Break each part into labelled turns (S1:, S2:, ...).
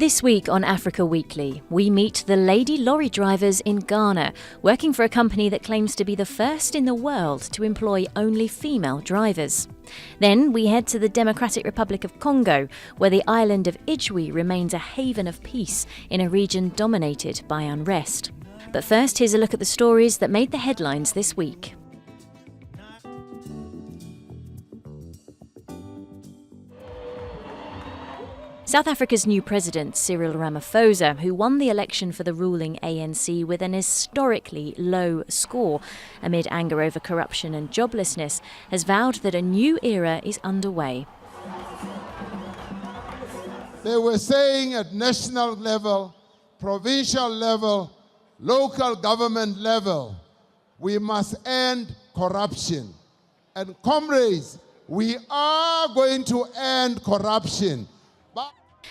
S1: This week on Africa Weekly, we meet the lady lorry drivers in Ghana, working for a company that claims to be the first in the world to employ only female drivers. Then we head to the Democratic Republic of Congo, where the island of Ijwi remains a haven of peace in a region dominated by unrest. But first, here's a look at the stories that made the headlines this week. South Africa's new president, Cyril Ramaphosa, who won the election for the ruling ANC with an historically low score amid anger over corruption and joblessness, has vowed that a new era is underway.
S2: They were saying at national level, provincial level, local government level, we must end corruption. And comrades, we are going to end corruption.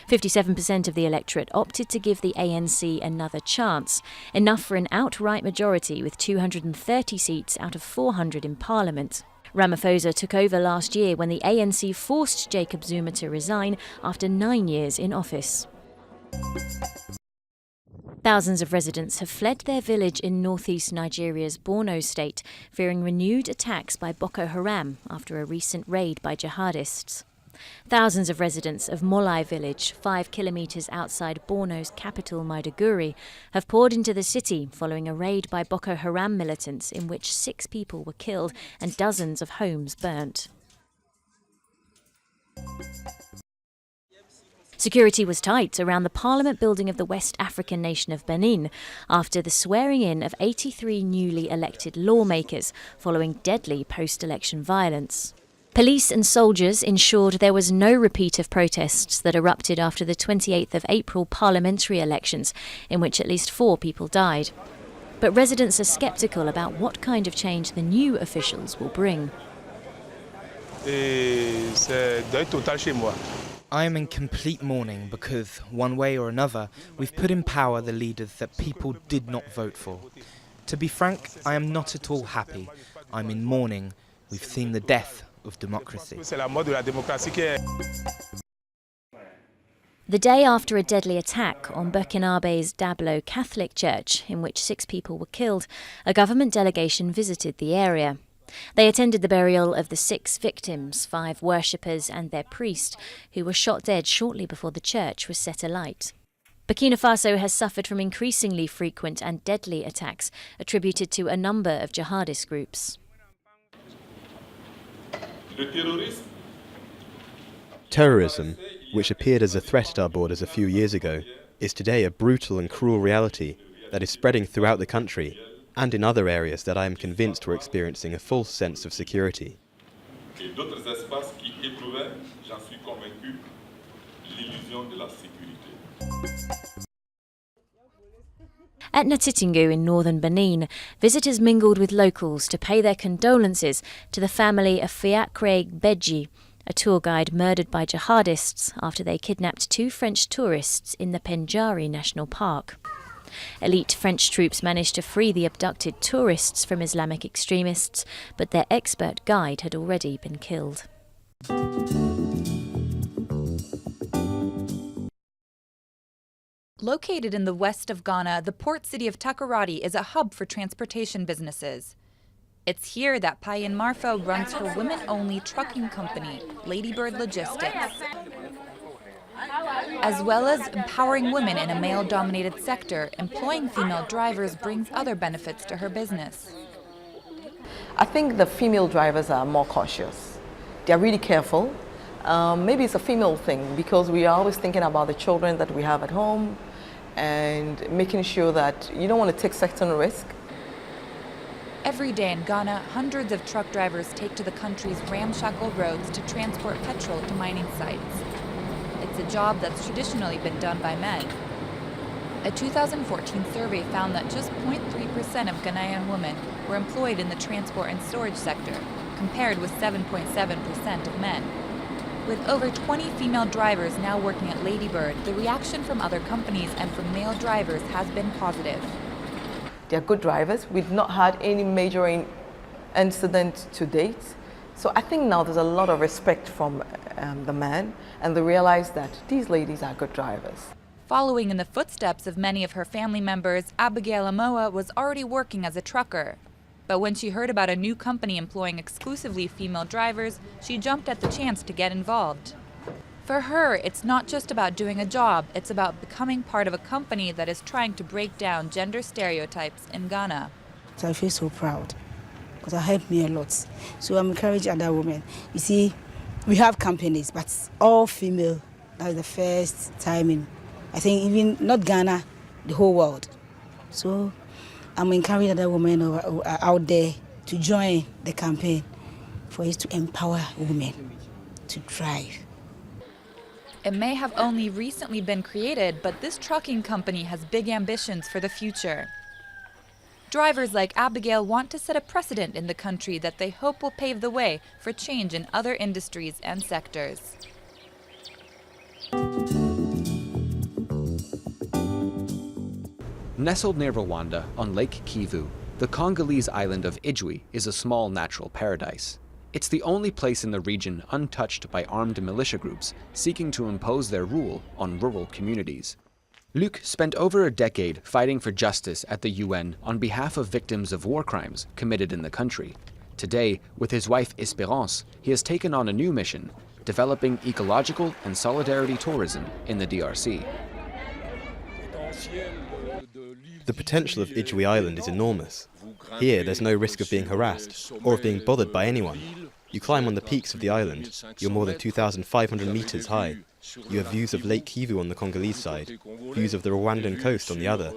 S1: 57% of the electorate opted to give the ANC another chance, enough for an outright majority with 230 seats out of 400 in Parliament. Ramaphosa took over last year when the ANC forced Jacob Zuma to resign after 9 years in office. Thousands of residents have fled their village in northeast Nigeria's Borno state, fearing renewed attacks by Boko Haram after a recent raid by jihadists. Thousands of residents of Molai village, 5 kilometres outside Borno's capital Maiduguri, have poured into the city following a raid by Boko Haram militants in which 6 people were killed and dozens of homes burnt. Security was tight around the Parliament building of the West African nation of Benin after the swearing in of 83 newly elected lawmakers following deadly post-election violence. Police and soldiers ensured there was no repeat of protests that erupted after the 28th of April parliamentary elections, in which at least 4 people died. But residents are sceptical about what kind of change the new officials will bring.
S3: I am in complete mourning because, one way or another, we've put in power the leaders that people did not vote for. To be frank, I am not at all happy. I'm in mourning. We've seen the death of democracy.
S1: The day after a deadly attack on Burkinabe's Dablo Catholic Church, in which 6 people were killed, a government delegation visited the area. They attended the burial of the 6 victims, 5 worshippers and their priest, who were shot dead shortly before the church was set alight. Burkina Faso has suffered from increasingly frequent and deadly attacks attributed to a number of jihadist groups.
S4: Terrorism, which appeared as a threat at our borders a few years ago, is today a brutal and cruel reality that is spreading throughout the country and in other areas that I am convinced were experiencing a false sense of security.
S1: At Natitingu in northern Benin, visitors mingled with locals to pay their condolences to the family of Fiacre Beji, a tour guide murdered by jihadists after they kidnapped 2 French tourists in the Pendjari National Park. Elite French troops managed to free the abducted tourists from Islamic extremists, but their expert guide had already been killed.
S5: Located in the west of Ghana, the port city of Takoradi is a hub for transportation businesses. It's here that Payen Marfa runs her women-only trucking company, Ladybird Logistics. As well as empowering women in a male-dominated sector, employing female drivers brings other benefits to her business.
S6: I think the female drivers are more cautious. They're really careful. Maybe it's a female thing because we are always thinking about the children that we have at home and making sure that you don't want to take certain risk.
S5: Every day in Ghana, hundreds of truck drivers take to the country's ramshackle roads to transport petrol to mining sites. It's a job that's traditionally been done by men. A 2014 survey found that just 0.3% of Ghanaian women were employed in the transport and storage sector, compared with 7.7% of men. With over 20 female drivers now working at Ladybird, the reaction from other companies and from male drivers has been positive.
S6: They're good drivers. We've not had any major incident to date. So I think now there's a lot of respect from the men, and they realize that these ladies are good drivers.
S5: Following in the footsteps of many of her family members, Abigail Amoa was already working as a trucker. But when she heard about a new company employing exclusively female drivers, she jumped at the chance to get involved. For her, it's not just about doing a job, it's about becoming part of a company that is trying to break down gender stereotypes in Ghana.
S7: So I feel so proud because it helped me a lot. So I'm encouraging other women. You see, we have companies, but all female. That's the first time in, I think, even not Ghana, the whole world. So I'm encouraging other women out there to join the campaign for us to empower women to drive.
S5: It may have only recently been created, but this trucking company has big ambitions for the future. Drivers like Abigail want to set a precedent in the country that they hope will pave the way for change in other industries and sectors.
S8: Nestled near Rwanda on Lake Kivu, the Congolese island of Ijwi is a small natural paradise. It's the only place in the region untouched by armed militia groups seeking to impose their rule on rural communities. Luc spent over a decade fighting for justice at the UN on behalf of victims of war crimes committed in the country. Today, with his wife Espérance, he has taken on a new mission, developing ecological and solidarity tourism in the DRC.
S4: The potential of Ijwi Island is enormous. Here, there's no risk of being harassed or of being bothered by anyone. You climb on the peaks of the island. You're more than 2,500 meters high. You have views of Lake Kivu on the Congolese side, views of the Rwandan coast on the other.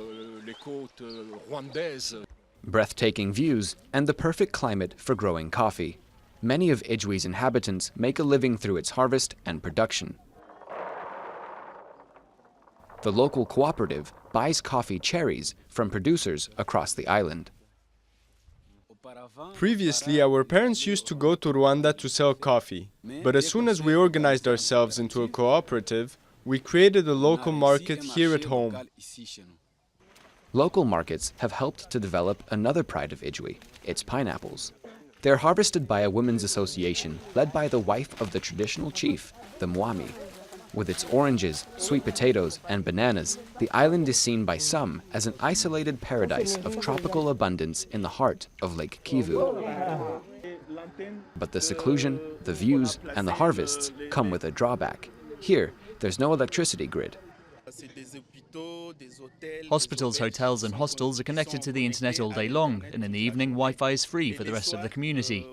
S8: Breathtaking views and the perfect climate for growing coffee. Many of Ijwi's inhabitants make a living through its harvest and production. The local cooperative buys coffee cherries from producers across the island.
S9: Previously, our parents used to go to Rwanda to sell coffee, but as soon as we organized ourselves into a cooperative, we created a local market here at home.
S8: Local markets have helped to develop another pride of Ijwi, its pineapples. They're harvested by a women's association led by the wife of the traditional chief, the Mwami. With its oranges, sweet potatoes, and bananas, the island is seen by some as an isolated paradise of tropical abundance in the heart of Lake Kivu. But the seclusion, the views, and the harvests come with a drawback. Here, there's no electricity grid.
S10: Hospitals, hotels, and hostels are connected to the internet all day long, and in the evening, Wi-Fi is free for the rest of the community.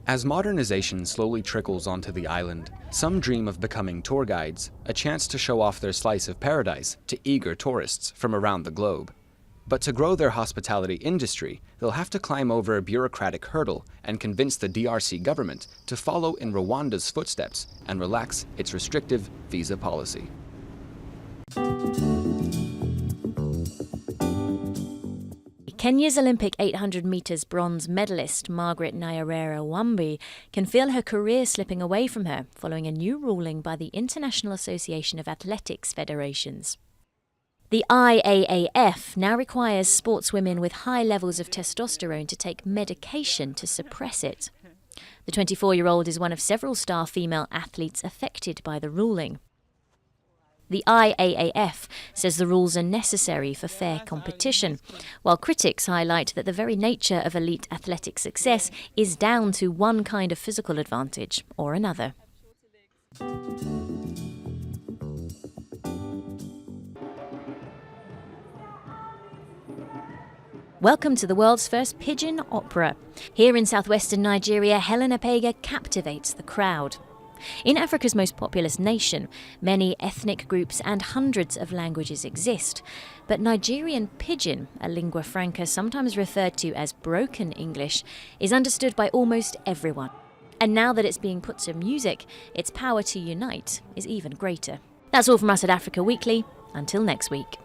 S8: As modernization slowly trickles onto the island, some dream of becoming tour guides, a chance to show off their slice of paradise to eager tourists from around the globe. But to grow their hospitality industry, they'll have to climb over a bureaucratic hurdle and convince the DRC government to follow in Rwanda's footsteps and relax its restrictive visa policy.
S1: Kenya's Olympic 800 metres bronze medalist Margaret Nyerere Wambi can feel her career slipping away from her following a new ruling by the International Association of Athletics Federations. The IAAF now requires sportswomen with high levels of testosterone to take medication to suppress it. The 24-year-old is one of several star female athletes affected by the ruling. The IAAF says the rules are necessary for fair competition, while critics highlight that the very nature of elite athletic success is down to one kind of physical advantage or another. Welcome to the world's first pigeon opera. Here in southwestern Nigeria, Helena Pega captivates the crowd. In Africa's most populous nation, many ethnic groups and hundreds of languages exist. But Nigerian pidgin, a lingua franca sometimes referred to as broken English, is understood by almost everyone. And now that it's being put to music, its power to unite is even greater. That's all from us at Africa Weekly. Until next week.